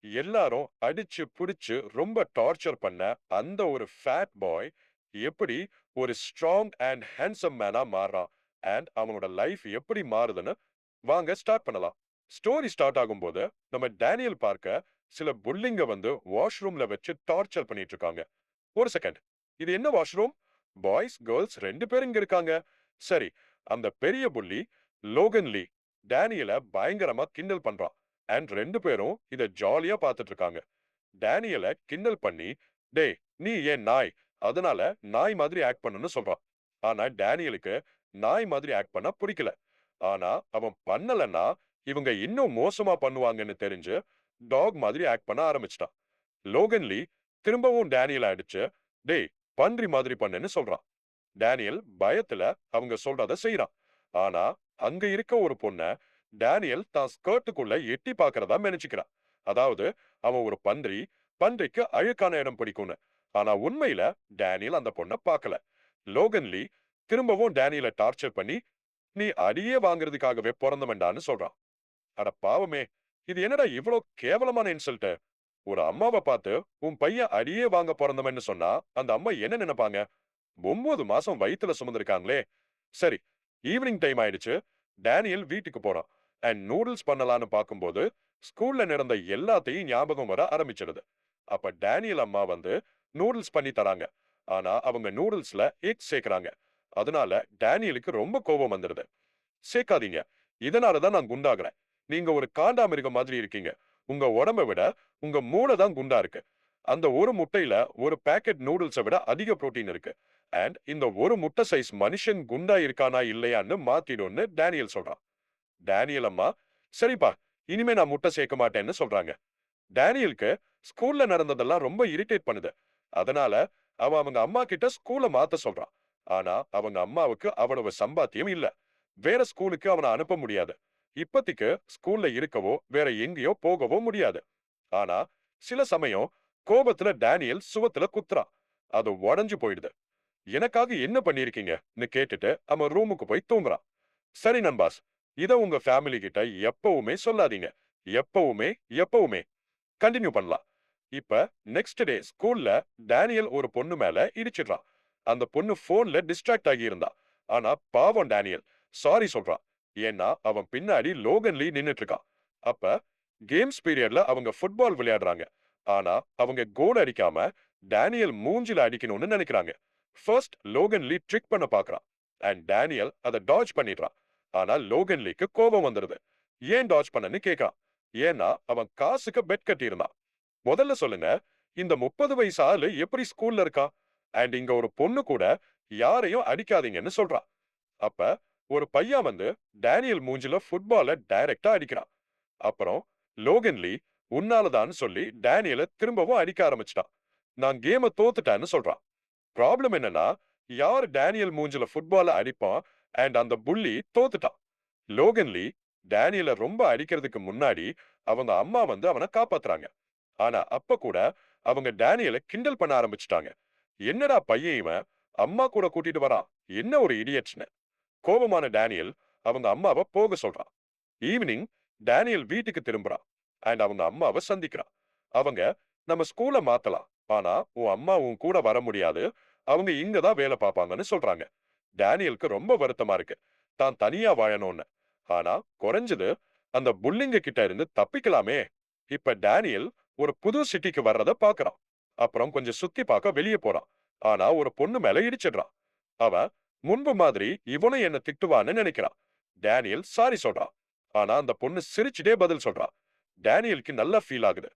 எல்லாரும் அடிச்சு புடிச்சு ரொம்ப டார்ச்சர் பண்ண அந்த ஒரு ஃபேட் பாய் எப்படி ஒரு strong and handsome Mena மாறுறான் and அவனோட லைஃப் எப்படி மாறுதுன்னு வாங்க ஸ்டார்ட் பண்ணலாம். ஸ்டோரி ஸ்டார்ட் ஆகும்போது நம்ம டேனியல் பார்க்க சில புல்லிங்க வந்து வாஷ்ரூம்ல வச்சு டார்ச்சர் பண்ணிட்டு இருக்காங்க. ஒரு செகண்ட், இது என்ன வாஷ்ரூம்? பாய்ஸ் கேர்ள்ஸ் ரெண்டு பேரும் இங்க இருக்காங்க. சரி, அந்த பெரிய புள்ளி லோகன் லீ டேனியலை பயங்கரமா கிண்டல் பண்றான் அண்ட் ரெண்டு பேரும் இத ஜாலியா பார்த்துட்டு இருக்காங்க. டேனியலை கிண்டல் பண்ணி, டேய் நீ ஏன் நாய், அதனால நாய் மாதிரி ஆக்ட் பண்ணுன்னு சொல்றான். ஆனா டேனியலுக்கு நாய் மாதிரி ஆக்ட் பண்ண பிடிக்கல. ஆனா அவன் பண்ணலன்னா இவங்க இன்னும் மோசமா பண்ணுவாங்கன்னு தெரிஞ்சு டாக் மாதிரி ஆக்ட் பண்ண ஆரம்பிச்சிட்டான். லோகன் லீ திரும்பவும் டேனியலை அடிச்சு, டேய் பன்றி மாதிரி பண்ணுன்னு சொல்றான். டேனியல் பயத்துல அவங்க சொல்றத செய்றான். ஆனா அங்க இருக்க ஒரு பொண்ண டேனியல் தான் ஸ்கர்ட்டுக்குள்ள எட்டி பார்க்கறதா நினைச்சுக்கிறான். அதாவது அவன் ஒரு பன்றி, பன்றிக்கு அழுக்கான இடம் பிடிக்கும்னு. ஆனா உண்மையில டேனியல் அந்த பொண்ண பார்க்கல. லோகன் லீ திரும்பவும் டேனியல டார்ச்சர் பண்ணி, நீ அடியே வாங்குறதுக்காகவே பொறந்தவன்டான்னு சொல்றான். அட பாவமே, இது என்னடா இவ்ளோ கேவலமான இன்சல்ட்? ஒரு அம்மாவ பார்த்து உன் பையன் அடியே வாங்க பொறந்தவன்னு சொன்னா அந்த அம்மா என்ன நினைப்பாங்க? 9 மாசம் வயித்துல சுமந்திருக்காங்களே. சரி, ஈவினிங் டைம் ஆயிடுச்சு. டேனியல் வீட்டுக்கு போறான். அண்ட் நூடுல்ஸ் பண்ணலான்னு பார்க்கும்போது ஸ்கூல்ல நடந்த எல்லாத்தையும் ஞாபகம் வர ஆரம்பிச்சிடுது. அப்ப டேனியல் அம்மா வந்து நூடுல்ஸ் பண்ணி தராங்க. ஆனா அவங்க நூடுல்ஸ்ல எக் சேர்க்கறாங்க. அதனால டேனியலுக்கு ரொம்ப கோபம் வந்துடுது. சேர்க்காதீங்க. இதனால தான் நான் குண்டாகுறேன். நீங்க ஒரு காண்டாமிருகம் மாதிரி இருக்கீங்க. உங்க உடம்ப விட உங்க மூளை தான் குண்டா இருக்கு. அந்த ஒரு முட்டையில ஒரு பாக்கெட் நூடுல்ஸை விட அதிக புரோட்டீன் இருக்கு. அண்ட் இந்த ஒரு முட்டை சைஸ் மனுஷன் குண்டா இருக்கானா இல்லையான்னு மாத்திடும்னு டேனியல் சொல்றான். டேனியல் அம்மா, சரிப்பா, இனிமே நான் முட்டை சேர்க்க மாட்டேன்னு சொல்றாங்க. டேனியலுக்கு ஸ்கூல்ல நடந்ததெல்லாம் ரொம்ப இரிட்டேட் பண்ணுது. அதனால அவன் அவங்க அம்மா கிட்ட ஸ்கூல மாத்த சொல்றான். ஆனா அவங்க அம்மாவுக்கு அவ்வளவு சம்பாத்தியம் இல்ல. வேற ஸ்கூலுக்கு அவனை அனுப்ப முடியாது. இப்பத்திக்கு ஸ்கூல்ல இருக்கவோ வேற எங்கேயோ போகவோ முடியாது. ஆனா சில சமயம் கோபத்துல டேனியல் சுவத்துல குத்துறான். அது உடைஞ்சு போயிடுது. எனக்காக என்ன பண்ணிருக்கீங்கன்னு கேட்டுட்டு அவன் ரூமுக்கு போய் தூங்குறான். சரி நண்பாஸ், இத உங்க ஃபேமிலி கிட்ட எப்பவுமே சொல்லாதீங்க. எப்பவுமே எப்பவுமே கண்டினியூ பண்ணலாம். இப்ப நெக்ஸ்ட் டே ஸ்கூல்ல டேனியல் ஒரு பொண்ணு மேல இடிச்சிடுறான். அந்த பொண்ணு போன்ல டிஸ்ட்ராக்ட் ஆகி இருந்தா. ஆனா பாவம் டேனியல் சாரி சொல்றான். ஏன்னா அவன் பின்னாடி லோகன் லீ நின்னுட்டு இருக்கான். அப்ப கேம்ஸ் பீரியட்ல அவங்க ஃபுட்பால் விளையாடுறாங்க. ஆனா அவங்க கோல் அடிக்காம டேனியல் மூஞ்சில அடிக்கணும்னு நினைக்கிறாங்க. ஃபர்ஸ்ட் லோகன் லீ ட்ரிக் பண்ண பார்க்கறான். அண்ட் டேனியல் அதை டாட்ஜ் பண்ணிடுறான். ஆனா லோகன் லீக்கு கோபம் வந்துருது. ஏன் டாட்ஜ் பண்ணன்னு கேட்கறான். ஏன்னா அவன் காசுக்கு பெட் கட்டியிருந்தான். முதல்ல சொல்லுங்க, இந்த 30 வயசு ஆளு எப்படி ஸ்கூல்ல இருக்கான்? அண்ட் இங்க ஒரு பொண்ணு கூட யாரையும் அடிக்காதீங்கன்னு சொல்றா. அப்ப ஒரு பையன் வந்து டேனியல் மூஞ்சில ஃபுட்பால டைரக்டா அடிக்கிறான். அப்புறம் லோகன் லீ உன்னாலதான்னு சொல்லி டேனியல திரும்பவும் அடிக்க ஆரம்பிச்சிட்டான். நான் கேம தோத்துட்டேன்னு சொல்றான். ப்ராப்ளம் என்னன்னா, யார் டேனியல் மூஞ்சில ஃபுட்பால அடிப்பான் அண்ட் அந்த புள்ளி தோத்துட்டான். லோகன் லீ டேனியல ரொம்ப அடிக்கிறதுக்கு முன்னாடி அவங்க அம்மா வந்து அவனை காப்பாத்துறாங்க. ஆனா அப்ப கூட அவங்க டேனியல கிண்டல் பண்ண ஆரம்பிச்சுட்டாங்க. என்னடா பையன் இவன், அம்மா கூட கூட்டிட்டு வரான், என்ன ஒரு இடியட்ஸ்னு. கோபமான டேனியல் அவங்க அம்மாவை போக சொல்றான். ஈவினிங் டேனியல் வீட்டுக்கு திரும்புறான் அண்ட் அவங்க அம்மாவை சந்திக்கிறான். அவங்க நம்ம ஸ்கூல மாத்தலாம், ஆனா உன் அம்மா உன் கூட வர முடியாது, அவங்க இங்க தான் வேலை பார்ப்பாங்கன்னு சொல்றாங்க. டேனியலுக்கு ரொம்ப வருத்தமா இருக்கு, தான் தனியா வாழணும்னு. ஆனா குறைஞ்சது அந்த புல்லிங்க கிட்ட இருந்து தப்பிக்கலாமே. இப்ப டேனியல் ஒரு புது சிட்டிக்கு வர்றத பாக்குறான். அப்புறம் கொஞ்சம் சுத்தி பார்க்க வெளியே போறான். ஆனா ஒரு பொண்ணு மேல இடிச்சிடுறான். அவன் முன்பு மாதிரி இவனும் என்ன திட்டுவான்னு நினைக்கிறான். டேனியல் சாரி சொல்றான். ஆனா அந்த பொண்ணு சிரிச்சுட்டே பதில் சொல்றா. டேனியலுக்கு நல்லா ஃபீல் ஆகுது.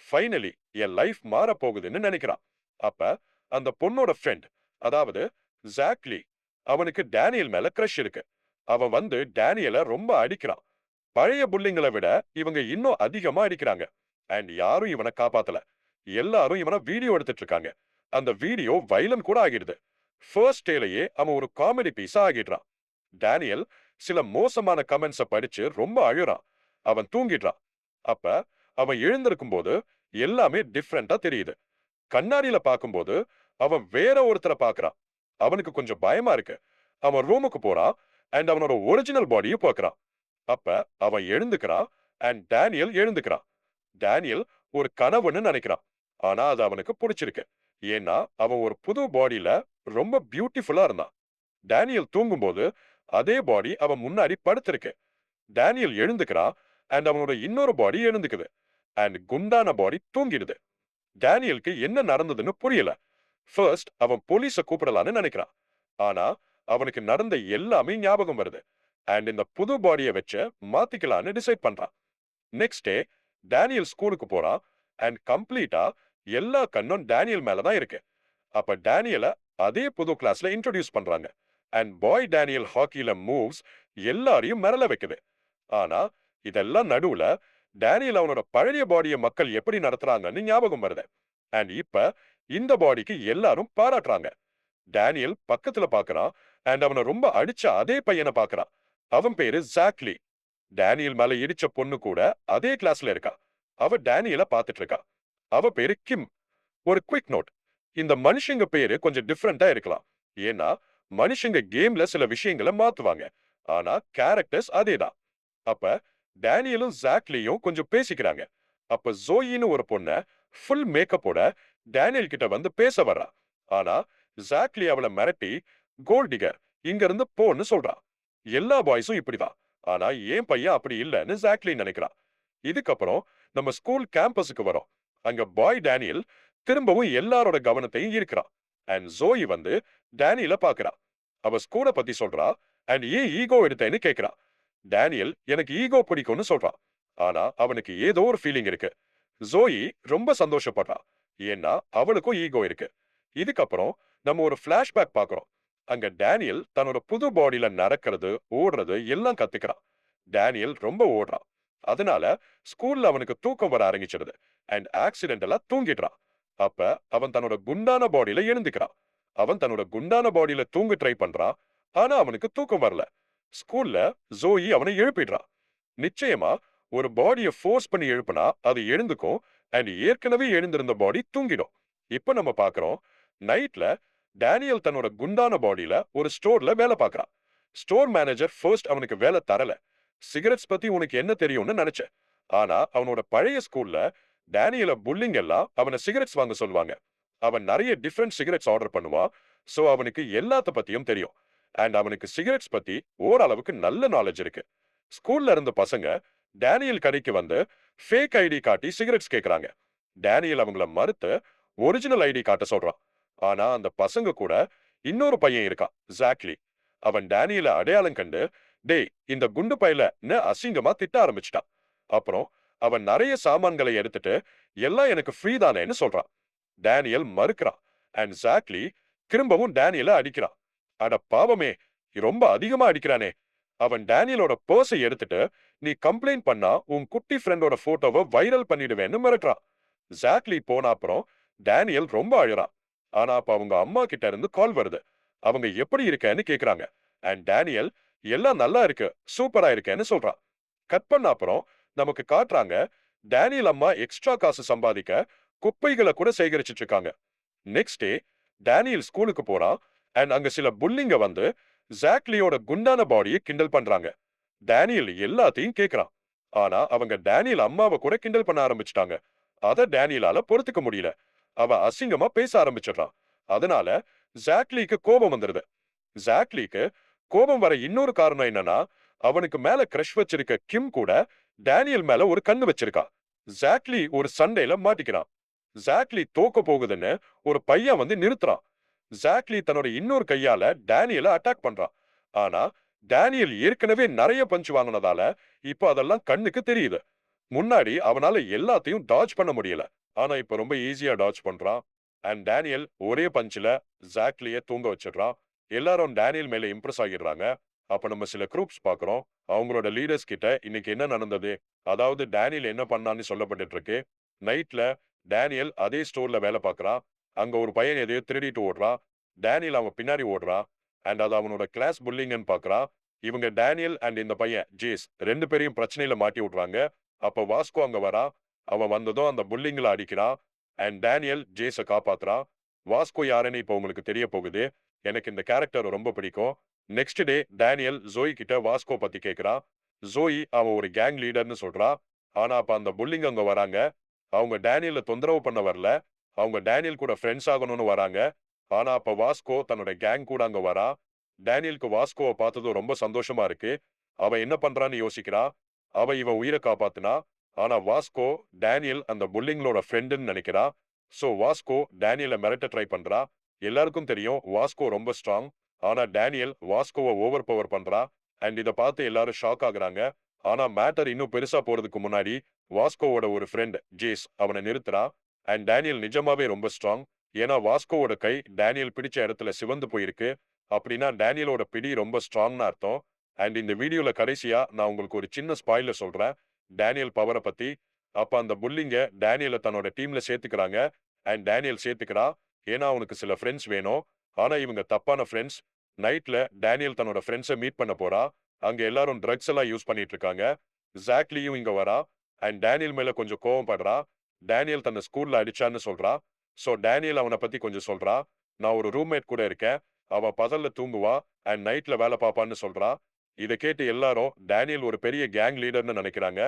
ஃபைனலி என் லைஃப் மாற போகுதுன்னு நினைக்கிறான். அப்ப அந்த பொண்ணோட ஃப்ரெண்ட், அதாவது ஜாக்லி, அவனுக்கு டேனியல் மேல கிரஷ் இருக்கு. அவன் வந்து டேனியல ரொம்ப அடிக்கிறான். பழைய புள்ளிங்களை விட இவங்க இன்னும் அதிகமா அடிக்கிறாங்க. அண்ட் யாரும் இவனை காப்பாத்தல. எல்லாரும் இவனை வீடியோ எடுத்துட்டு இருக்காங்க. அந்த வீடியோ வைலன் கூட ஆகிடுது. ஃபர்ஸ்ட் டேலயே அவன் ஒரு காமெடி பீஸா ஆகிடுறான். டேனியல் சில மோசமான கமெண்ட்ஸ படிச்சு ரொம்ப அழுறான். அவன் தூங்கிடுறான். அப்ப அவன் எழுந்திருக்கும் போது எல்லாமே டிஃப்ரெண்டா தெரியுது. கண்ணாடியில பார்க்கும்போது அவன் வேற ஒருத்தரை பார்க்கறான். அவனுக்கு கொஞ்சம் பயமா இருக்கு. அவன் ரூமுக்கு போறான் அண்ட் அவனோட ஒரிஜினல் பாடியை பார்க்கறான். அப்ப அவன் எழுந்துக்கிறான் அண்ட் டேனியல் எழுந்துக்கிறான். டேனியல் ஒரு கனவுன்னு நினைக்கிறான். ஆனா அது அவனுக்கு புடிச்சிருக்கு. ஏன்னா அவன் ஒரு புது பாடியில ரொம்ப பியூட்டிஃபுல்லா இருந்தான். டேனியல் தூங்கும்போது அதே பாடி அவன் முன்னாடி படுத்திருக்கு. டேனியல் எழுந்துக்கிறான் அண்ட் அவனோட இன்னொரு பாடி எழுந்துக்குது. அண்ட் குண்டான பாடி தூங்கிடுது. டேனியலுக்கு என்ன நடந்ததுன்னு புரியல. ஃபர்ஸ்ட் அவன் போலீஸ கூப்பிடலான்னு நினைக்கிறான். ஆனா அவனுக்கு நடந்த எல்லாமே ஞாபகம் வருது. அண்ட் இந்த புது பாடிய வச்சு மாத்திக்கலான்னு டிசைட் பண்றான். நெக்ஸ்ட் டே டேனியல் ஸ்கூலுக்கு போறான் அண்ட் கம்ப்ளீட்டா எல்லா கண்ணும் டேனியல் மேல தான் இருக்கு. அப்ப டேனியல அதே புது கிளாஸ்ல இன்ட்ரோடியூஸ் பண்றாங்க. அண்ட் பாய் டேனியல் ஹாக்கில மூவ்ஸ் எல்லாரையும் மிரள வைக்குது. ஆனா இதெல்லாம் நடுவுல டேனியல் அவனோட பழைய பாடிய மக்கள் எப்படி நடத்துறாங்கன்னு ஞாபகம் வருது. அண்ட் இப்ப இந்த பாடிக்கு எல்லாரும் பாராட்டுறாங்க. டேனியல் பக்கத்துல பாக்குறான் அண்ட் அவனை ரொம்ப அடிச்ச அதே பையனை பாக்குறான். அவன் பேரு ஜாக்லி. டேனியல் மேல இடிச்ச பொண்ணு கூட அதே கிளாஸ்ல இருக்கா. அவ டேனியல பாத்துட்டு இருக்கா. அவ பேரு கிம். ஒரு குவிக் நோட். இந்த மனுஷங்க பேரு கொஞ்சம் டிஃபரெண்டா இருக்கலாம். ஏன்னா மனுஷங்க கேம்ல சில விஷயங்களை மாத்துவாங்க. ஆனா கேரக்டர்ஸ் அதேதான். அப்ப டேனியலும் ஜாக்லியும் கொஞ்சம் பேசிக்கிறாங்க. அப்ப ஜோயின்னு ஒரு பொண்ண ஃபுல் மேக்கப்போட டேனியல் கிட்ட வந்து பேச வர்றா. ஆனா ஜாக்லி அவளை மிரட்டி கோல்ட் டிகர் இங்க இருந்து போன்னு சொல்றா. எல்லா பாய்ஸும் இப்படிதான். ஆனா ஏன் பையன் அப்படி இல்லைன்னு ஜாக்லி நினைக்கிறான். இதுக்கப்புறம் நம்ம ஸ்கூல் கேம்பஸுக்கு வரோம். அங்க பாய் டேனியல் திரும்பவும் எல்லாரோட கவனத்தையும் ஈர்க்கிறான். அண்ட் ஜோயி வந்து டேனியல பாக்குறா. அவ ஸ்கூல பத்தி சொல்றா அண்ட் ஏன் ஈகோ எடுத்தேன்னு கேக்குறா. டேனியல் எனக்கு ஈகோ பிடிக்கும்னு சொல்றான். ஆனா அவனுக்கு ஏதோ ஒரு ஃபீலிங் இருக்கு. ஜோயி ரொம்ப சந்தோஷப்படுறா. ஏன்னா அவளுக்கும் ஈகோ இருக்கு. இதுக்கப்புறம் நம்ம ஒரு பிளாஷ்பேக் பார்க்கிறோம். அங்க டேனியல் தன்னோட புது பாடியில நடக்கிறது, ஓடுறது எல்லாம் கத்துக்கிறான். டேனியல் ரொம்ப ஓடுறான். அதனால ஸ்கூல்ல அவனுக்கு தூக்கம் வர ஆரம்பிச்சிடுது. அண்ட் ஆக்சிடென்டலா தூங்கிடுறான். அப்ப அவன் தன்னோட குண்டான பாடியில எழுந்துக்கிறான். அவன் தன்னோட குண்டான பாடியில தூங்க ட்ரை பண்றான். ஆனா அவனுக்கு தூக்கம் வரல. ஸ்கூல்ல ஜோயி அவனை எழுப்பிடுறா. நிச்சயமா ஒரு பாடிய ஃபோர்ஸ் பண்ணி எழுப்புனா அது எழுந்துக்கும் அண்ட் ஏற்கனவே எழுந்திருந்த பாடி தூங்கிடும். இப்ப நம்ம பார்க்கிறோம் நைட்ல டேனியல் தன்னோட குண்டான பாடியில ஒரு ஸ்டோர்ல வேலை பார்க்கறான். ஸ்டோர் மேனேஜர் ஃபர்ஸ்ட் அவனுக்கு வேலை தரல. சிகரெட்ஸ் பத்தி உனக்கு என்ன தெரியும்னு நினைச்சேன். ஆனா அவனோட பழைய ஸ்கூல்ல டேனியல புல்லிங் எல்லாம் அவனை சிகரெட்ஸ் வாங்க சொல்லுவாங்க. அவன் நிறைய டிஃபரெண்ட் சிகரெட்ஸ் ஆர்டர் பண்ணுவான். சோ அவனுக்கு எல்லாத்த பத்தியும் தெரியும். அண்ட் அவனுக்கு சிகரெட்ஸ் பத்தி ஓரளவுக்கு நல்ல நாலேஜ் இருக்கு. ஸ்கூல்ல இருந்த பசங்க டேனியல் கடைக்கு வந்து ஃபேக் ஐடி காட்டி சிகரெட்ஸ் கேக்குறாங்க. டேனியல் அவங்கள மறுத்து ஒரிஜினல் ஐடி காட்ட சொல்றான். ஆனா அந்த பசங்க கூட இன்னொரு பையன் இருக்கான், ஜாக்லி. அவன் டேனியல அடையாளம் கண்டு, டேய் இந்த குண்டு பையலன்னு அசிங்கமா திட்ட ஆரம்பிச்சிட்டான். அப்புறம் அவன் நிறைய சாமான்களை எடுத்துட்டு எல்லாம் எனக்கு ஃப்ரீ தானேன்னு சொல்றான். டேனியல் மறுக்கிறான். அண்ட் ஜாக்லி திரும்பவும் டேனியல அடிக்கிறான். அட பாவமே, ரொம்ப அதிகமா அடிக்கிறானே. அவன் டேனியலோட பர்ஸை எடுத்துட்டு நீ கம்ப்ளைண்ட் பண்ணா உன் குட்டி ஃப்ரெண்டோட போட்டோவை வைரல் பண்ணிடுவேன்னு மிரட்டுறான். ஜாக்லி போன அப்புறம் டேனியல் ரொம்ப அழறான். ஆனா அப்ப அவங்க அம்மா கிட்ட இருந்து கால் வருது. அவங்க எப்படி இருக்கேன்னு கேக்குறாங்க. அண்ட் டேனியல் எல்லாம் நல்லா இருக்கு, சூப்பரா இருக்கேன்னு சொல்றான். கட் பண்ண அப்புறம் நமக்கு காட்டுறாங்க டேனியல் அம்மா எக்ஸ்ட்ரா காசு சம்பாதிக்க குப்பைகளை கூட சேகரிச்சிட்டு இருக்காங்க. நெக்ஸ்ட் டே டேனியல் ஸ்கூலுக்கு போறான் அண்ட் அங்க சில புல்லிங்க வந்து ஜாக்லியோட குண்டான பாடியை கிண்டல் பண்றாங்க. டேனியல் எல்லாத்தையும் கேக்குறான். ஆனா அவங்க டேனியல் அம்மாவை கூட கிண்டல் பண்ண ஆரம்பிச்சிட்டாங்க. அத டேனியலால பொறுத்துக்க முடியல. அவ அசிங்கமா பேச ஆரம்பிச்சிடுறான். அதனால ஜாக்லிக்கு கோபம் வந்துருது. ஜாக்லிக்கு கோபம் வர இன்னொரு காரணம் என்னன்னா, அவனுக்கு மேல கிரஷ் வச்சிருக்க கிம் கூட டேனியல் மேல ஒரு கண்ணு வச்சிருக்கா. ஜாக்லி ஒரு சண்டையில மாட்டிக்கிறான். ஜாக்லி தோக்க போகுதுன்னு ஒரு பையன் வந்து நிறுத்துறான். ஜாக்லி தன்னோட இன்னொரு கையால டேனியல அட்டாக் பண்றான். ஆனா டேனியல் ஏற்கனவே நிறைய பஞ்ச் வாங்கினதால இப்ப அதெல்லாம் கண்ணுக்கு தெரியுது. முன்னாடி அவனால எல்லாத்தையும் டாஜ் பண்ண முடியல. ஆனா இப்ப ரொம்ப ஈஸியா டாஜ் பண்றான். அண்ட் டேனியல் ஒரே பஞ்ச்ல ஜாக்லிய தூங்க வச்சிடுறான். எல்லாரும் டேனியல் மேல இம்ப்ரெஸ் ஆகிடுறாங்க. அப்ப நம்ம சில குரூப்ஸ் பாக்குறோம். அவங்களோட லீடர்ஸ் கிட்ட இன்னைக்கு என்ன நடந்தது, அதாவது டேனியல் என்ன பண்ணான்னு சொல்லப்பட்டு இருக்கு. நைட்ல டேனியல் அதே ஸ்டோர்ல வேலை பார்க்கறான். அங்க ஒரு பையன் எதையோ திருடிட்டு ஓடுறான். டேனியல் அவன் பின்னாடி ஓடுறான். அண்ட் அது அவனோட கிளாஸ் புல்லிங்னு பார்க்கறான். இவங்க டேனியல் அண்ட் இந்த பையன் ஜேஸ் ரெண்டு பேரையும் பிரச்சனையில மாட்டி விடுறாங்க. அப்ப வாஸ்கோ அங்க வரான். அவன் வந்ததும் அந்த புல்லிங்கள அடிக்கிறான். அண்ட் டேனியல் ஜேஸ காப்பாத்துறான். வாஸ்கோ யாருன்னு இப்ப உங்களுக்கு தெரிய போகுது. எனக்கு இந்த கேரக்டர் ரொம்ப பிடிக்கும். நெக்ஸ்ட் டே டேனியல் ஜோயி கிட்ட வாஸ்கோ பத்தி கேக்குறான். ஜோயி அவன் ஒரு கேங் லீடர்னு சொல்றா. ஆனா அப்ப அந்த புல்லிங் அங்க வராங்க. அவங்க டேனியல தொந்தரவு பண்ண வரல. அவங்க டேனியல் கூட ஃப்ரெண்ட்ஸ் ஆகணும்னு வராங்க. ஆனா அப்ப வாஸ்கோ தன்னோட கேங் கூட அங்க வரான். டேனியலுக்கு வாஸ்கோவ பார்த்ததும் ரொம்ப சந்தோஷமா இருக்கு. அவன் என்ன பண்றான்னு யோசிக்கிறான். இவன் உயிர காப்பாத்துனா. ஆனா வாஸ்கோ டேனியல் அந்த புல்லிங்களோட ஃப்ரெண்டுன்னு நினைக்கிறான். சோ வாஸ்கோ டேனியல மிரட்ட ட்ரை பண்றான். எல்லாருக்கும் தெரியும் வாஸ்கோ ரொம்ப ஸ்ட்ராங். ஆனா டேனியல் வாஸ்கோவ ஓவர் பவர் பண்றான். அண்ட் இத பார்த்து எல்லாரும் ஷாக் ஆகுறாங்க. ஆனா மேட்டர் இன்னும் பெருசா போறதுக்கு முன்னாடி வாஸ்கோவோட ஒரு ஃப்ரெண்ட் ஜேஸ் அவனை நிறுத்துறான். அண்ட் டேனியல் நிஜமாவே ரொம்ப ஸ்ட்ராங். ஏன்னா வாஸ்கோவோட கை டேனியல் பிடிச்ச இடத்துல சிவந்து போயிருக்கு. அப்படின்னா டேனியலோட பிடி ரொம்ப ஸ்ட்ராங்னு அர்த்தம். அண்ட் இந்த வீடியோல கடைசியா நான் உங்களுக்கு ஒரு சின்ன ஸ்பாயிலர் சொல்றேன் டேனியல் பவரை பத்தி. அப்ப அந்த புல்லிங்க டேனியலை தன்னோட டீம்ல சேர்த்துக்கிறாங்க. And Daniel சேர்த்துக்கிறான். ஏன்னா அவனுக்கு சில ஃப்ரெண்ட்ஸ் வேணும். ஆனா இவங்க தப்பான ஃப்ரெண்ட்ஸ். நைட்ல டேனியல் தன்னோட ஃப்ரெண்ட்ஸை மீட் பண்ண போறான். அங்க எல்லாரும் ட்ரக்ஸ் எல்லாம் யூஸ் பண்ணிட்டு இருக்காங்க. ஜாக்லியும் இங்க வரான். அண்ட் டேனியல் மேல கொஞ்சம் கோவப்படுறான். டேனியல் தன்னை ஸ்கூல்ல அடிச்சான்னு சொல்றான். சோ டேனியல் அவனை பத்தி கொஞ்சம் சொல்றான். நான் ஒரு ரூம்மேட் கூட இருக்கேன். அவன் பகல்ல தூங்குவா அண்ட் நைட்ல வேலை பார்ப்பான்னு சொல்றான். இதை கேட்டு எல்லாரும் டேனியல் ஒரு பெரிய கேங் லீடர்னு நினைக்கிறாங்க.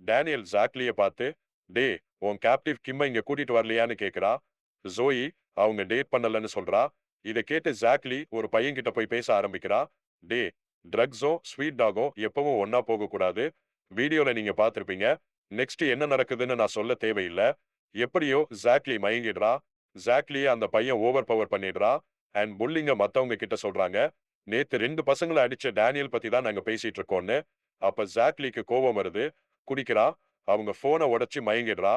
டேனியல் ஜாக்லிய பார்த்து டே உன் கேப்டிவ் கிம்ம இங்க கூட்டிட்டு வரலையான்னு கேக்குறா. ஜோயி அவங்க டேட் பண்ணலன்னு சொல்றா. இதை கேட்டு ஜாக்லி ஒரு பையன்கிட்ட போய் பேச ஆரம்பிக்கிறா. டே ட்ரக்ஸும் ஸ்வீட் டாகும் எப்பவும் ஒன்னா போக கூடாது. வீடியோல நீங்க பார்த்திருப்பீங்க. நெக்ஸ்ட் என்ன நடக்குதுன்னு நான் சொல்ல தேவையில்லை. எப்படியோ ஜாக்லி மயங்கிடுறா. ஜாக்லிய அந்த பையன் ஓவர் பவர் பண்ணிடுறா. அண்ட் புல்லிங்க மத்தவங்க கிட்ட சொல்றாங்க. நேத்து 2 பசங்களை அடிச்ச டேனியல் பத்தி தான் நாங்க பேசிட்டு இருக்கோம்னு. அப்ப ஜாக்லிக்கு கோபம் வருது. குடிக்கிறா. அவங்க போனை உடைச்சு மயங்கிடுறா.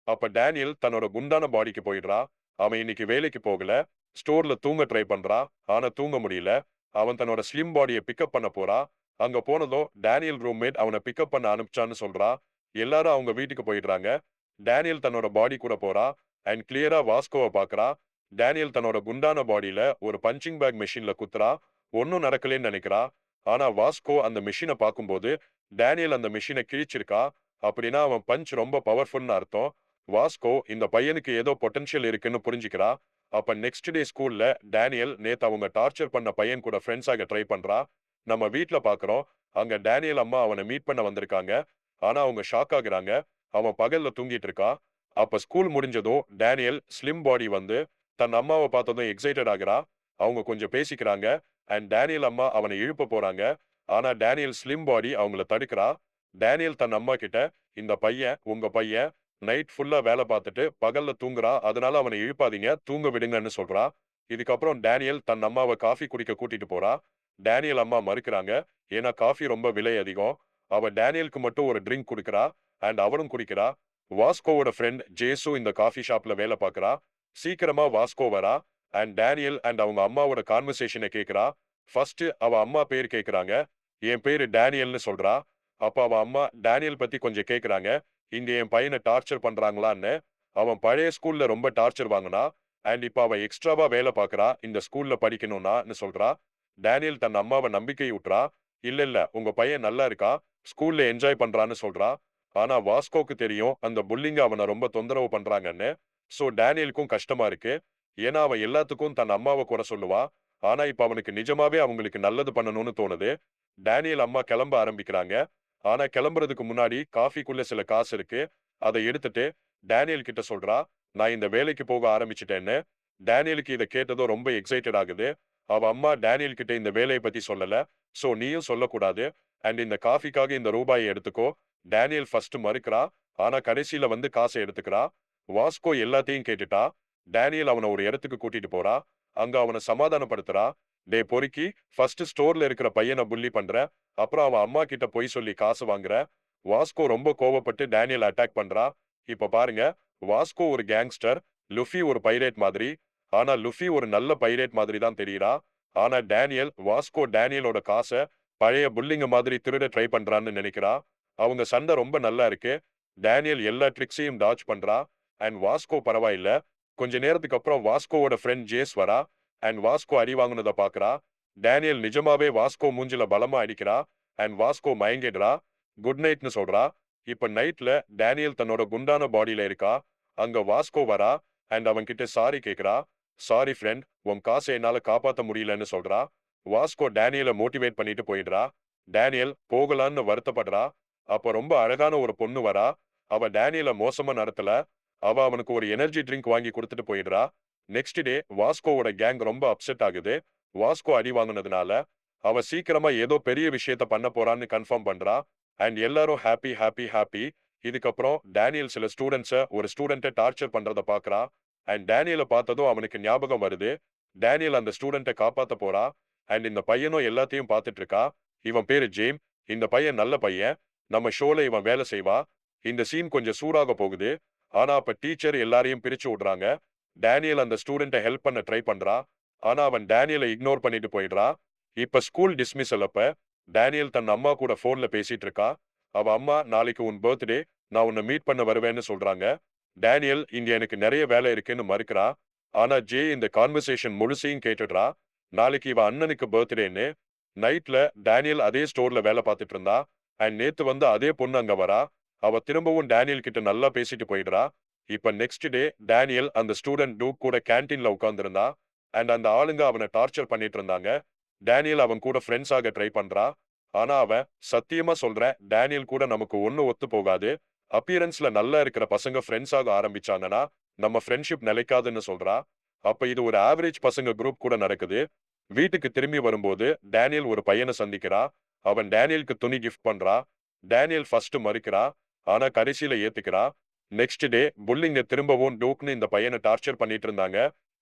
அப்ப டேனியல் தன்னோட குண்டான பாடிக்கு போயிடுறா. அவன் இன்னைக்கு வேலைக்கு போகல. ஸ்டோர்ல தூங்க ட்ரை பண்றான். ஆனா தூங்க முடியல. அவன் தன்னோட ஸ்லிம் பாடியை பிக்கப் பண்ண போறான். அங்க போனதும் டேனியல் ரூம்மேட் அவனை பிக்கப் பண்ண அனுப்பிச்சான்னு சொல்றா. எல்லாரும் அவங்க வீட்டுக்கு போயிடுறாங்க. டேனியல் தன்னோட பாடி கூட போறா. அண்ட் கிளியரா வாஸ்கோவை பார்க்கறா. டேனியல் தன்னோட குண்டான பாடியில ஒரு பஞ்சிங் பேக் மெஷின்ல குத்துறா. ஒன்னும் நடக்கலன்னு நினைக்கிறா. ஆனா வாஸ்கோ அந்த மெஷினை பார்க்கும்போது டேனியல் அந்த மெஷினை கிழிச்சிருக்கா. அப்படின்னா அவன் பஞ்ச் ரொம்ப பவர்ஃபுல்னு அர்த்தம். வாஸ்கோ இந்த பையனுக்கு ஏதோ பொட்டன்ஷியல் இருக்குன்னு புரிஞ்சுக்கிறா. அப்ப நெக்ஸ்ட் டே ஸ்கூல்ல டேனியல் நேத்து அவங்க டார்ச்சர் பண்ண பையன் கூட ஃப்ரெண்ட்ஸ் ஆக ட்ரை பண்றா. நம்ம வீட்ல பாக்குறோம். அங்க டேனியல் அம்மா அவனை மீட் பண்ண வந்திருக்காங்க. ஆனா அவங்க ஷாக் ஆகுறாங்க. அவன் பகல்ல தூங்கிட்டு இருக்கான். அப்ப ஸ்கூல் முடிஞ்சதும் டேனியல் ஸ்லிம் பாடி வந்து தன் அம்மாவை பார்த்ததும் எக்ஸைட்டட் ஆகுறா. அவங்க கொஞ்சம் பேசிக்கிறாங்க. அண்ட் டேனியல் அம்மா அவனை எழுப்ப போறாங்க. ஆனா டேனியல் ஸ்லிம் பாடி அவங்கள தடுக்கிறா. டேனியல் தன் அம்மா கிட்ட இந்த பையன் உங்க பையன் நைட் ஃபுல்லா வேலை பார்த்துட்டு பகல்ல தூங்குறான். அதனால அவனை எழுப்பாதீங்க தூங்க விடுங்கன்னு சொல்றா. இதுக்கப்புறம் டேனியல் தன் அம்மாவை காஃபி குடிக்க கூட்டிட்டு போறா. டேனியல் அம்மா மறுக்கிறாங்க. ஏன்னா காஃபி ரொம்ப விலை அதிகம். அவ டேனியலுக்கு மட்டும் ஒரு ட்ரிங்க் குடுக்கிறா. அண்ட் அவனும் குடிக்கிறா. வாஸ்கோவோட ஃப்ரெண்ட் ஜேசு இந்த காஃபி ஷாப்ல வேலை பார்க்கறா. சீக்கிரமா வாஸ்கோ வரா. அண்ட் டேனியல் அண்ட் அவங்க அம்மாவோட கான்வர்சேஷனை கேட்கிறா. ஃபர்ஸ்ட் அவ அம்மா பேர் கேட்கறாங்க. என் பேரு டேனியல்னு சொல்றா. அப்ப அவ அம்மா டேனியல் பத்தி கொஞ்சம் கேட்கறாங்க. இங்க என் பையனை டார்ச்சர் பண்றாங்களான்னு. அவன் பழைய ஸ்கூல்ல ரொம்ப டார்ச்சர் வாங்கினா. அண்ட் இப்ப அவ எக்ஸ்ட்ராவா வேலை பார்க்கறா இந்த ஸ்கூல்ல படிக்கணும்னான்னு சொல்றா. டேனியல் தன் அம்மாவை நம்பிக்கை ஊட்டுறா. இல்ல இல்ல உங்க பையன் நல்லா இருக்கா. ஸ்கூல்ல என்ஜாய் பண்றான்னு சொல்றா. ஆனா வாஸ்கோக்கு தெரியும் அந்த புல்லிங்க அவனை ரொம்ப தொந்தரவு பண்றாங்கன்னு. சோ டேனியலுக்கும் கஷ்டமா இருக்கு. ஏன்னா அவன் எல்லாத்துக்கும் தன் அம்மாவை குறை சொல்லுவா. ஆனா இப்ப அவனுக்கு நிஜமாவே அவங்களுக்கு நல்லது பண்ணணும்னு தோணுது. டேனியல் அம்மா கிளம்ப ஆரம்பிக்கிறாங்க. ஆனா கிளம்புறதுக்கு முன்னாடி காஃபிக்குள்ள சில காசு இருக்கு. அதை எடுத்துட்டு டேனியல் கிட்ட சொல்றா. நான் இந்த வேலைக்கு போக ஆரம்பிச்சிட்டேன்னு. டேனியலுக்கு இதை கேட்டதும் ரொம்ப எக்ஸைட்டட் ஆகுது. அவ அம்மா டேனியல் கிட்ட இந்த வேலையை பத்தி சொல்லல. சோ நீயும் சொல்லக்கூடாது. அண்ட் இந்த காஃபிக்காக இந்த ரூபாயை எடுத்துக்கோ. டேனியல் ஃபர்ஸ்ட் மறுக்கிறா. ஆனா கடைசியில வந்து காசை எடுத்துக்கிறா. வாஸ்கோ எல்லாத்தையும் கேட்டுட்டா. டேனியல் அவனை ஒரு இடத்துக்கு கூட்டிட்டு போறா. அங்க அவனை சமாதானப்படுத்துறா. டே பொறுக்கி ஃபர்ஸ்ட் ஸ்டோர்ல இருக்கிற பையனை புள்ளி பண்ற. அப்புறம் அவன் அம்மா கிட்ட பொய் சொல்லி காசு வாங்குற. வாஸ்கோ ரொம்ப கோவப்பட்டு டேனியல் அட்டாக் பண்றா. இப்ப பாருங்க வாஸ்கோ ஒரு கேங்ஸ்டர். லுஃபி ஒரு பைரேட் மாதிரி. ஆனா லுஃபி ஒரு நல்ல பைரேட் மாதிரி தான் தெரியுறா. ஆனா வாஸ்கோ டேனியலோட காசை பழைய புல்லிங்க மாதிரி திருட ட்ரை பண்றான்னு நினைக்கிறா. அவங்க சண்டை ரொம்ப நல்லா இருக்கு. டேனியல் எல்லா ட்ரிக்ஸையும் டாச் பண்றா. அண்ட் வாஸ்கோ பரவாயில்ல. கொஞ்ச நேரத்துக்கு அப்புறம் வாஸ்கோவோட ஃப்ரெண்ட் ஜேஸ் வரா. அண்ட் வாஸ்கோ அடி வாங்குனத பாக்குறா. டேனியல் நிஜமாவே வாஸ்கோ மூஞ்சில பலமா அடிக்கிறா. அண்ட் வாஸ்கோ மயங்கிடுறா. குட் நைட்னு சொல்றா. இப்ப நைட்ல டேனியல் தன்னோட குண்டான பாடியில இருக்கா. அங்க வாஸ்கோ வரா. அண்ட் அவன் கிட்ட சாரி கேக்குறா. சாரி ஃப்ரெண்ட் உன் காசை என்னால காப்பாத்த முடியலன்னு சொல்றா. வாஸ்கோ டேனியலை மோட்டிவேட் பண்ணிட்டு போயிடுறா. டேனியல் போகலான்னு வருத்தப்படுறா. அப்ப ரொம்ப அழகான ஒரு பொண்ணு வரா. அவ டேனியல மோசமா நடத்தல. அவ அவனுக்கு ஒரு எனர்ஜி ட்ரிங்க் வாங்கி குடுத்துட்டு போயிடுறா. நெக்ஸ்ட் டே வாஸ்கோவோட கேங் ரொம்ப அப்செட் ஆகுது. வாஸ்கோ அடி வாங்குனதுனால, அவ சீக்கிரமா ஏதோ பெரிய விஷயத்த பண்ண போறான்னு கன்ஃபார்ம் பண்றா. அண்ட் எல்லாரும் ஹாப்பி, ஹாப்பி, ஹாப்பி. இதுக்கப்புறம் டேனியல் சில ஒரு ஸ்டூடண்ட்ட டார்ச்சர் பண்றத பார்க்கறான். அண்ட் டேனியல பார்த்ததும் அவனுக்கு ஞாபகம் வருது. டேனியல் அந்த ஸ்டூடண்ட்ட காப்பாத்த போறான். அண்ட் இந்த பையனும் எல்லாத்தையும் பார்த்துட்டு இருக்கான். இவன் பேரு ஜேம். இந்த பையன் நல்ல பையன். நம்ம ஷோல இவன் வேலை செய்வான். இந்த சீன் கொஞ்சம் சூடாக போகுது. ஆனா அப்ப டீச்சர் எல்லாரையும் பிரிச்சு விடுறாங்க. டேனியல் அந்த ஸ்டூடண்ட்ட ஹெல்ப் பண்ண ட்ரை பண்றான். ஆனா அவன் டேனியலை இக்னோர் பண்ணிட்டு போயிடுறான். இப்ப ஸ்கூல் டிஸ்மிஸல் அப்ப டேனியல் தன் அம்மா கூட போன்ல பேசிட்டு இருக்கான். அவ அம்மா நாளைக்கு உன் பர்த்டே, நான் உன்னை மீட் பண்ண வருவேன்னு சொல்றாங்க. டேனியல் இங்க எனக்கு நிறைய வேலை இருக்குன்னு மறுக்கிறான். ஆனா ஜே இந்த கான்வர்சேஷன் முழுசையும் கேட்டுடுறா. நாளைக்கு இவ அண்ணனுக்கு பர்த்டேன்னு. நைட்ல டேனியல் அதே ஸ்டோர்ல வேலை பார்த்துட்டு இருந்தா. அண்ட் நேத்து வந்து அதே பொண்ணு அங்க வரா. அவ திரும்பவும் டேனியல் கிட்ட நல்லா பேசிட்டு போயிடுறா. இப்ப நெக்ஸ்ட் டே டேனியல் அந்த ஸ்டூடண்ட் டூக் கூட கேண்டீன்ல உட்கார்ந்திருந்தா. அண்ட் அந்த ஆளுங்க அவனை டார்ச்சர் பண்ணிட்டு இருந்தாங்க. டேனியல் அவன் கூட ஃப்ரெண்ட்ஸ் ஆக ட்ரை பண்றா. ஆனா அவன் சத்தியமா சொல்றேன், டேனியல் கூட நமக்கு ஒண்ணும் ஒத்து போகாது. அப்பியரன்ஸ்ல நல்லா இருக்கிற பசங்க ஃப்ரெண்ட்ஸ் ஆக ஆரம்பிச்சாங்கன்னா நம்ம ஃப்ரெண்ட்ஷிப் நிலைக்காதுன்னு சொல்றா. அப்ப இது ஒரு ஆவரேஜ் பசங்க குரூப் கூட நடக்குது. வீட்டுக்கு திரும்பி வரும்போது டேனியல் ஒரு பையனை சந்திக்கிறா. அவன் டேனியலுக்கு துணி கிஃப்ட் பண்றா. டேனியல் ஃபர்ஸ்ட் மறுக்கிறா. ஆனா கடைசியில ஏத்துக்கிறா. நெக்ஸ்ட் டே புல்லிங்க திரும்பவும் டூக்னு இந்த பையனை டார்ச்சர் பண்ணிட்டு இருந்தாங்க.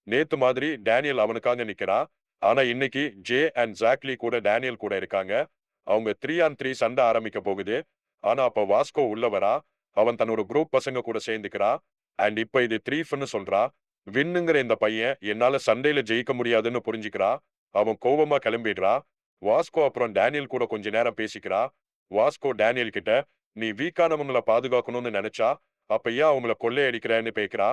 நேத்து மாதிரி டேனியல் அவனுக்காக நிக்கிறான். ஆனா இன்னைக்கு ஜே அண்ட் ஜாக்லி கூட டேனியல் கூட இருக்காங்க. அவங்க 3 on 3 சண்டை ஆரம்பிக்க போகுது. ஆனா அப்ப வாஸ்கோ உள்ள வரா. அவன் தன்னோட குரூப் பசங்க கூட சேர்ந்துக்கிறா. அண்ட் இப்ப இது த்ரீஃப்னு சொல்றா. வின்னுங்கிற இந்த பையன் என்னால சண்டையில ஜெயிக்க முடியாதுன்னு புரிஞ்சுக்கிறா. அவன் கோவமா கிளம்பிடுறா. வாஸ்கோ அப்புறம் டேனியல் கூட கொஞ்ச நேரம் பேசிக்கிறா. வாஸ்கோ டேனியல் கிட்ட, நீ வீக்கானவங்கள பாதுகாக்கணும்னு நினைச்சா அப்ப ஏன் அவங்கள கொள்ளையடிக்கிறேன்னு கேக்குறா.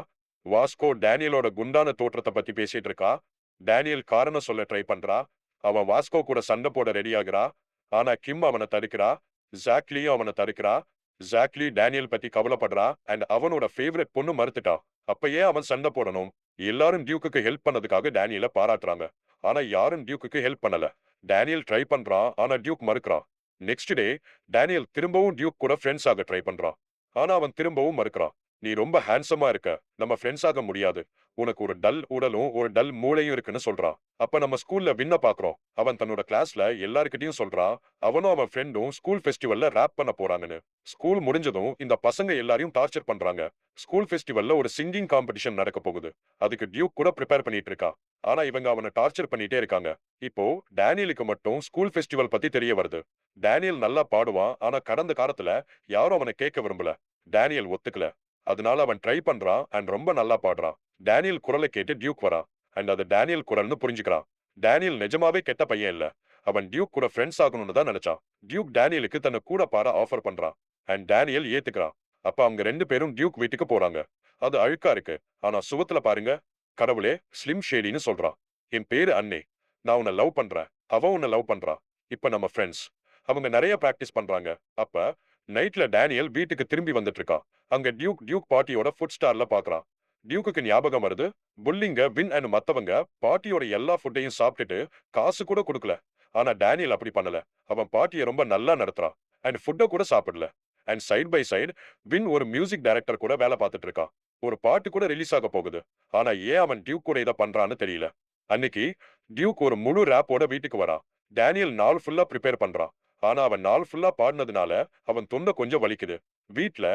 வாஸ்கோ டேனியலோட குண்டான தோற்றத்தை பத்தி பேசிட்டு இருக்கா. டேனியல் காரணம் சொல்ல ட்ரை பண்றா. அவன் வாஸ்கோ கூட சண்டை போட ரெடி ஆகுறா. ஆனா கிம் அவனை தடுக்கிறா. ஜாக்லியும் அவனை தடுக்கிறா. ஜாக்லி டேனியல் பத்தி கவலைப்படுறா. அண்ட் அவனோட ஃபேவரட் பொண்ணு மறுத்துட்டா. அப்ப ஏன் அவன் சண்டை போடணும்? எல்லாரும் டியூக்குக்கு ஹெல்ப் பண்ணதுக்காக டேனியல பாராட்டுறாங்க. ஆனா யாரும் டியூக்குக்கு ஹெல்ப் பண்ணல. டேனியல் ட்ரை பண்றான். ஆனா டியூக் மறுக்கிறான். நெக்ஸ்ட் டே டேனியல் திரும்பவும் டியூக் கூட ஃப்ரெண்ட்ஸ் ஆக ட்ரை பண்றான். ஆனா அவன் திரும்பவும் மறுக்கிறான். நீ ரொம்ப ஹேண்ட்ஸமா இருக்க. நம்ம ஃப்ரெண்ட்ஸ் ஆக முடியாது. உனக்கு ஒரு டல் உடலும் ஒரு டல் மூளையும் இருக்குன்னு சொல்றான். அப்ப நம்ம ஸ்கூல்ல வின்ன பாக்குறோம். அவன் தன்னோட கிளாஸ்ல எல்லார்கிட்டயும் சொல்றான். அவனும் அவன் ஃப்ரெண்டும் ஸ்கூல் ஃபெஸ்டிவல்ல ராப் பண்ண போறாங்கன்னு. ஸ்கூல் முடிஞ்சதும் இந்த பசங்க எல்லாரையும் டார்ச்சர் பண்றாங்க. ஸ்கூல் ஃபெஸ்டிவல்ல ஒரு சிங்கிங் காம்படிஷன் நடக்க போகுது. அதுக்கு டியூக் கூட ப்ரிப்பேர் பண்ணிட்டு இருக்கா. ஆனா இவங்க அவனை டார்ச்சர் பண்ணிட்டே இருக்காங்க. இப்போ டேனியலுக்கு மட்டும் ஸ்கூல் ஃபெஸ்டிவல் பத்தி தெரிய வருது. டேனியல் நல்லா பாடுவான். ஆனா கடந்த காலத்துல யாரும் அவனை கேட்க விரும்பல. டேனியல் ஒத்துக்கல. அதனால அவன் ட்ரை பண்றான் அண்ட் ரொம்ப நல்லா பாடுறான். டேனியல் குரலை கேட்டு டியூக் வரான். அண்ட் அது டேனியல் குரல்னு புரிஞ்சுக்கிறான். டேனியல் நிஜமாவே கெட்ட பையன் இல்ல. அவன் டியூக் கூட ஃப்ரெண்ட்ஸ் ஆகணும்னு தான் நினைச்சான். டியூக் டேனியலுக்கு தன்னை கூட பாட ஆஃபர் பண்றான். அண்ட் டேனியல் ஏத்துக்கிறான். அப்ப அவங்க 2 பேரும் டியூக் வீட்டுக்கு போறாங்க. அது அழுக்கா இருக்கு. ஆனா சுவத்துல பாருங்க. கடவுளே, ஸ்லிம் ஷேடின்னு சொல்றான். என் பேரு அன்னே. நான் உன்னை லவ் பண்றேன். அவன் உன்னை லவ் பண்றா. இப்ப நம்ம ஃப்ரெண்ட்ஸ். அவங்க நிறைய பிராக்டிஸ் பண்றாங்க. அப்ப நைட்ல டேனியல் வீட்டுக்கு திரும்பி வந்துட்டு இருக்கான். அங்க டியூக் பார்ட்டியோட ஃபுட் ஸ்டார்ல பாக்குறான். டியூக்குக்கு ஞாபகம் வருது. புல்லிங்க வின் அண்ட் மத்தவங்க பார்ட்டியோட எல்லா ஃபுட்டையும் சாப்பிட்டுட்டு காசு கூட கொடுக்கல. ஆனா டேனியல் அப்படி பண்ணல. அவன் பார்ட்டியை ரொம்ப நல்லா நடத்துறான். அண்ட் ஃபுட்டை கூட சாப்பிடல. அண்ட் சைட் பை சைடு வின் ஒரு மியூசிக் டைரக்டர் கூட வேலை பார்த்துட்டு இருக்கான். ஒரு பாட்டு கூட ரிலீஸ் ஆக போகுது. ஆனா ஏன் அவன் டியூக் கூட இதை பண்றான்னு தெரியல. அன்னைக்கு டியூக் ஒரு முழு ரேப்போட வீட்டுக்கு வரான். டேனியல் நாள் ஃபுல்லா ப்ரிப்பேர் பண்றான். ஆனா அவன் நாள் ஃபுல்லா பாடினதுனால அவன் தொண்டை கொஞ்சம் வலிக்குது. வீட்ல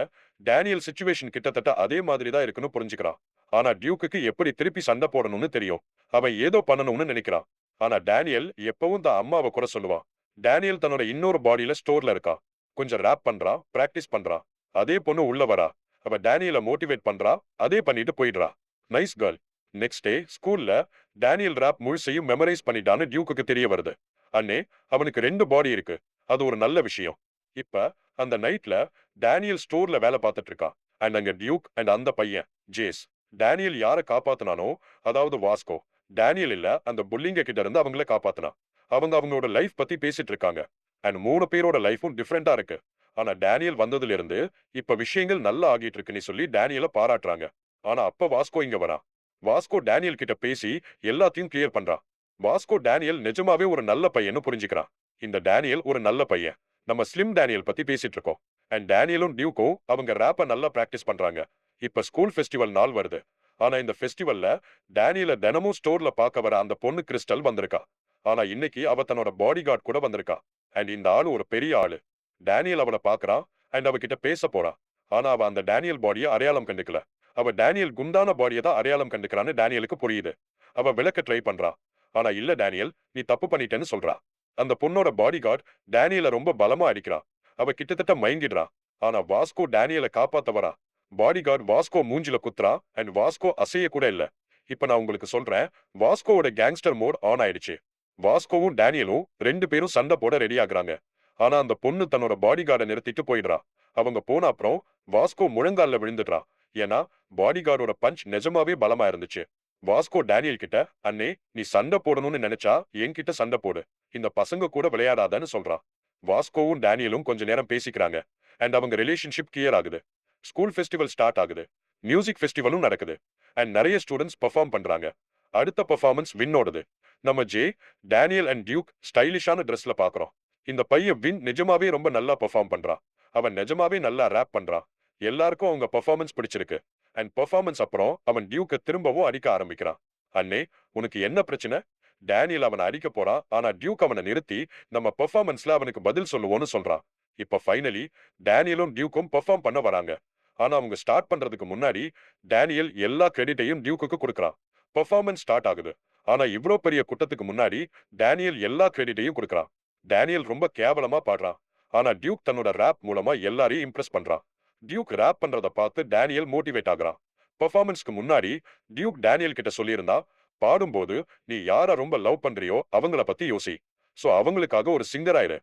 டேனியல் சிச்சுவேஷன் கிட்டத்தட்ட அதே மாதிரி தான் இருக்குன்னு புரிஞ்சுக்கிறான். ஆனா டியூக்குக்கு எப்படி திருப்பி சண்டை போடணும்னு தெரியும். அவன் ஏதோ பண்ணணும்னு நினைக்கிறான். ஆனா டேனியல் எப்பவும் தான் அம்மாவை குறை சொல்லுவான். டேனியல் தன்னோட இன்னொரு பாடியில ஸ்டோர்ல இருக்கா. கொஞ்சம் ரேப் பண்றான், பிராக்டிஸ் பண்றான். அதே பொண்ணு உள்ள வரா. அவ டேனியலை மோட்டிவேட் பண்றா. அதே பண்ணிட்டு போயிடுறா. Nice girl. நெக்ஸ்ட் டே ஸ்கூல்ல டேனியல் ரேப் முழுசையும் மெமரைஸ் பண்ணிட்டான்னு டியூக்குக்கு தெரிய வருது. அண்ணே, அவனுக்கு 2 பாடி இருக்கு. அது ஒரு நல்ல விஷயம். இப்ப அந்த நைட்ல டேனியல் ஸ்டோர்ல வேலை பார்த்துட்டு இருக்கான். அண்ட் அங்க டியூக் அண்ட் அந்த பையன் ஜேஸ். டேனியல் யாரை காப்பாத்துனானோ, அதாவது வாஸ்கோ. டேனியல் இல்ல, அந்த புல்லிங்க கிட்ட இருந்து அவங்கள காப்பாத்துனான். அவங்க அவங்களோட லைஃப் பத்தி பேசிட்டு இருக்காங்க. அண்ட் 3 பேரோட லைஃபும் டிஃப்ரெண்டா இருக்கு. ஆனா டேனியல் வந்ததுல இருந்து இப்ப விஷயங்கள் நல்லா ஆகிட்டு இருக்குன்னு சொல்லி டேனியலை பாராட்டுறாங்க. ஆனா அப்ப வாஸ்கோ இங்க வரான். வாஸ்கோ டேனியல் கிட்ட பேசி எல்லாத்தையும் கிளியர் பண்றான். வாஸ்கோ டேனியல் நிஜமாவே ஒரு நல்ல பையன்னு புரிஞ்சுக்கிறான். இந்த டேனியல் ஒரு நல்ல பையன். நம்ம ஸ்லிம் டேனியல் பத்தி பேசிட்டு இருக்கோம். அண்ட் டேனியலும் டியூக்கும் அவங்க ரேப்ப நல்லா பிராக்டிஸ் பண்றாங்க. இப்ப ஸ்கூல் ஃபெஸ்டிவல் நாள் வருது. ஆனா இந்த ஃபெஸ்டிவல்ல டேனியல தினமும் ஸ்டோர்ல பார்க்க வர அந்த பொண்ணு கிறிஸ்டல் வந்திருக்கா. ஆனா இன்னைக்கு அவ தன்னோட பாடி கார்டு கூட வந்திருக்கா. அண்ட் இந்த ஆளு ஒரு பெரிய ஆளு. டேனியல் அவள பார்க்கறான் அண்ட் அவகிட்ட பேச போறான். ஆனா அவ அந்த டேனியல் பாடிய அடையாளம் கண்டுக்கல. அவ டேனியல் குண்டான பாடிய தான் அடையாளம் கண்டுக்கிறான்னு டேனியலுக்கு புரியுது. அவ விளக்க ட்ரை பண்றா. ஆனா இல்ல டேனியல், நீ தப்பு பண்ணிட்டேன்னு சொல்றா. அந்த பொண்ணோட பாடி கார்டு டேனியல ரொம்ப பலமா அடிக்கிறா. அவ கிட்டத்தட்ட மயங்கிடுறா. ஆனா வாஸ்கோ டேனியல காப்பாத்த வரா. பாடி கார்டு வாஸ்கோ மூஞ்சில குத்துறா அண்ட் வாஸ்கோ அசைய கூட இல்ல. இப்ப நான் உங்களுக்கு சொல்றேன், வாஸ்கோவோட கேங்ஸ்டர் மோட் ஆன் ஆயிடுச்சு. வாஸ்கோவும் டேனியலும் 2 பேரும் சண்டை போட ரெடி ஆகுறாங்க. ஆனா அந்த பொண்ணு தன்னோட பாடி கார்டை நிறுத்திட்டு போயிடுறா. அவங்க போன அப்புறம் வாஸ்கோ முழங்கால்ல விழுந்துடுறா. ஏன்னா பாடி கார்டோட பஞ்ச் நிஜமாவே பலமா இருந்துச்சு. வாஸ்கோ டேனியல் கிட்ட, அண்ணே நீ சண்டை போடணும்னு நினைச்சா என்கிட்ட சண்டை போடு. இந்த பசங்க கூட விளையாடாதன்னு சொல்றான். வாஸ்கோவும் டேனியலும் கொஞ்ச நேரம் பேசிக்கிறாங்க. அண்ட் அவங்க ரிலேஷன்ஷிப் கிளியர் ஆகுது. ஸ்கூல் ஃபெஸ்டிவல் ஸ்டார்ட் ஆகுது. மியூசிக் ஃபெஸ்டிவலும் நடக்குது. அண்ட் நிறைய ஸ்டூடெண்ட்ஸ் பெர்ஃபார்ம் பண்றாங்க. அடுத்த பெர்ஃபார்மன்ஸ் வின்னோடது. நம்ம ஜே, டேனியல் அண்ட் டியூக் ஸ்டைலிஷான ட்ரெஸ்ல பாக்குறோம். இந்த பையன் வின் நிஜமாவே ரொம்ப நல்லா பெர்ஃபார்ம் பண்றான். அவன் நிஜமாவே நல்லா ரேப் பண்றான். எல்லாருக்கும் அவங்க பெர்ஃபார்மன்ஸ் பிடிச்சிருக்கு. அண்ட் பெர்ஃபார்மன்ஸ் அப்புறம் அவன் டியூக்க திரும்பவும் அடிக்க ஆரம்பிக்கிறான். அண்ணே, உனக்கு என்ன பிரச்சனை? டேனியல் அவனை அடிக்க போறான். ஆனா டியூக் அவனை நிறுத்தி நம்ம பெர்ஃபார்மன்ஸ்ல அவனுக்கு பதில் சொல்லுவோம்னு சொல்றான். இப்ப ஃபைனலி டேனியலும் டியூக்கும் பெர்ஃபார்ம் பண்ண வராங்க. ஆனா அவங்க ஸ்டார்ட் பண்றதுக்கு முன்னாடி டேனியல் எல்லா கிரெடிட்டையும் டியூக்குக்கு கொடுக்கறான். பெர்ஃபார்மன்ஸ் ஸ்டார்ட் ஆகுது. ஆனா இவ்ளோ பெரிய கூட்டத்துக்கு முன்னாடி டேனியல் எல்லா கிரெடிட்டையும் கொடுக்கறான். டேனியல் ரொம்ப கேவலமா பாடுறான். ஆனா டியூக் தன்னோட ரேப் மூலமா எல்லாரையும் இம்ப்ரெஸ் பண்றான். டியூக் ரேப் பண்றத பார்த்து டேனியல் மோட்டிவேட் ஆகுறான். பெர்ஃபார்மன்ஸ்க்கு முன்னாடி டியூக் டேனியல் கிட்ட சொல்லியிருந்தா, பாடும்போது நீ யார ரொம்ப லவ் பண்றியோ அவங்கள பத்தி யோசி. சோ அவங்களுக்காக ஒரு சிங்கர் ஆயிரு.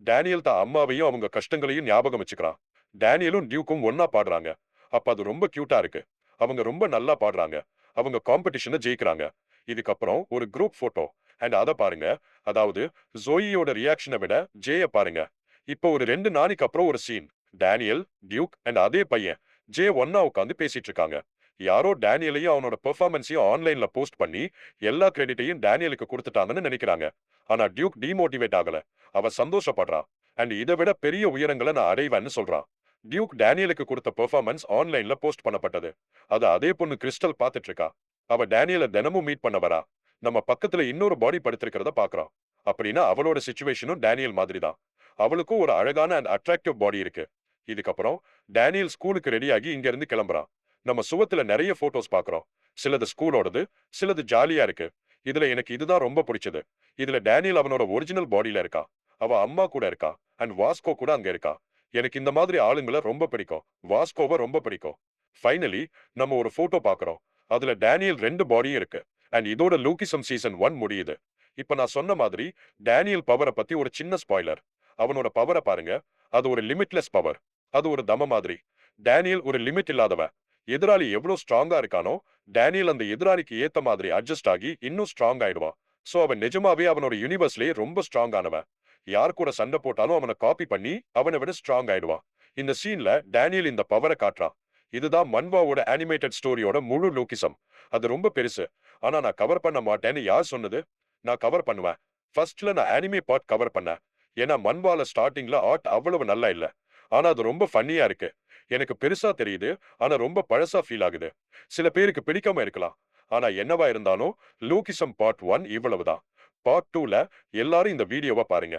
டேனியல் தான் அம்மாவையும் அவங்க கஷ்டங்களையும் ஞாபகம் வச்சுக்கிறான். டேனியலும் டியூக்கும் ஒன்னா பாடுறாங்க. அப்ப அது ரொம்ப கியூட்டா இருக்கு. அவங்க ரொம்ப நல்லா பாடுறாங்க. அவங்க காம்படிஷனை ஜெயிக்கிறாங்க. இதுக்கப்புறம் ஒரு குரூப் போட்டோ. அண்ட் அத பாருங்க. அதாவது ஜோயியோட ரியாக்ஷனை விட ஜேய பாருங்க. இப்போ ஒரு 2 நாளைக்கு அப்புறம் ஒரு சீன். டேனியல், டியூக் அண்ட் அதே பையன் ஜே ஒன்னா உட்காந்து பேசிட்டு இருக்காங்க. யாரோ டேனியலையும் அவனோட பெர்ஃபார்மன்ஸையும் ஆன்லைன்ல போஸ்ட் பண்ணி எல்லா கிரெடிட்டையும் டேனியலுக்கு கொடுத்துட்டாங்கன்னு நினைக்கிறாங்க. ஆனா டியூக் டிமோட்டிவேட் ஆகல. அவ சந்தோஷப்படுறான். அண்ட் இதை விட பெரிய உயரங்களை நான் அடைவேன்னு சொல்றான். டியூக் டேனியலுக்கு கொடுத்த பெர்ஃபார்மன்ஸ் ஆன்லைன்ல போஸ்ட் பண்ணப்பட்டது. அது அதே பொண்ணு கிறிஸ்டல் பார்த்துட்டு இருக்கா. அவ டேனியலை தினமும் மீட் பண்ண வரா. நம்ம பக்கத்துல இன்னொரு பாடி படுத்திருக்கிறத பாக்குறோம். அப்படின்னா அவளோட சிச்சுவேஷனும் டேனியல் மாதிரி தான். அவளுக்கும் ஒரு அழகான அண்ட் அட்ராக்டிவ் பாடி இருக்கு. இதுக்கப்புறம் டேனியல் ஸ்கூலுக்கு ரெடியாகி இங்க இருந்து கிளம்புறான். நம்ம சுவத்துல நிறைய போட்டோஸ் பாக்குறோம். சிலது ஸ்கூலோடது, சிலது ஜாலியா இருக்கு. இதுல எனக்கு இதுதான் ரொம்ப பிடிச்சது. இதுல டேனியல் அவனோட ஒரிஜினல் பாடியில இருக்கா. அவ அம்மா கூட இருக்கா. அண்ட் வாஸ்கோ கூட அங்க இருக்கா. எனக்கு இந்த மாதிரி ஆளுங்களை ரொம்ப பிடிக்கும். வாஸ்கோவை ரொம்ப பிடிக்கும். ஃபைனலி நம்ம ஒரு போட்டோ பாக்குறோம். அதுல டேனியல் 2 பாடியும் இருக்கு. அண்ட் இதோட லூகிசம் சீசன் 1 முடியுது. இப்ப நான் சொன்ன மாதிரி டேனியல் பவரை பத்தி ஒரு சின்ன ஸ்பாய்லர். அவனோட பவரை பாருங்க. அது ஒரு லிமிட்லெஸ் பவர். அது ஒரு தம மாதிரி. டேனியல் ஒரு லிமிட் இல்லாதவன். எதிராளி எவ்வளவு ஸ்ட்ராங்கா இருக்கானோ டேனியல் அந்த எதிராளிக்கு ஏத்த மாதிரி அட்ஜஸ்ட் ஆகி இன்னும் ஸ்ட்ராங் ஆயிடுவான். சோ அவன் நிஜமாவே அவனோட யூனிவர்ஸ்லயே ரொம்ப ஸ்ட்ராங் ஆனவன். யார் கூட சண்டை போட்டாலும் அவனை காப்பி பண்ணி அவனை விட ஸ்ட்ராங் ஆயிடுவான். இந்த சீன்ல டேனியல் இந்த பவரை காட்டுறான். இதுதான் மன்வாவோட அனிமேட்டட் ஸ்டோரியோட முழு லோகிசம். அது ரொம்ப பெருசு. ஆனா நான் கவர் பண்ண மாட்டேன்னு யார் சொன்னது? நான் கவர் பண்ணுவேன். ஃபர்ஸ்ட்ல நான் அனிமே பார்ட் கவர் பண்ணேன். ஏன்னா மன்வால ஸ்டார்டிங்ல ஆர்ட் அவ்வளவு நல்லா இல்ல. ஆனா அது ரொம்ப ஃபன்னியா இருக்கு. எனக்கு பெருசா தெரியுது. ஆனா ரொம்ப பழசா ஃபீல் ஆகுது. சில பேருக்கு பிடிக்காம இருக்கலாம். ஆனா என்னவா இருந்தாலும் லூகிசம் பார்ட் 1 இவ்வளவுதான். பார்ட் 2ல எல்லாரும் இந்த வீடியோவை பாருங்க.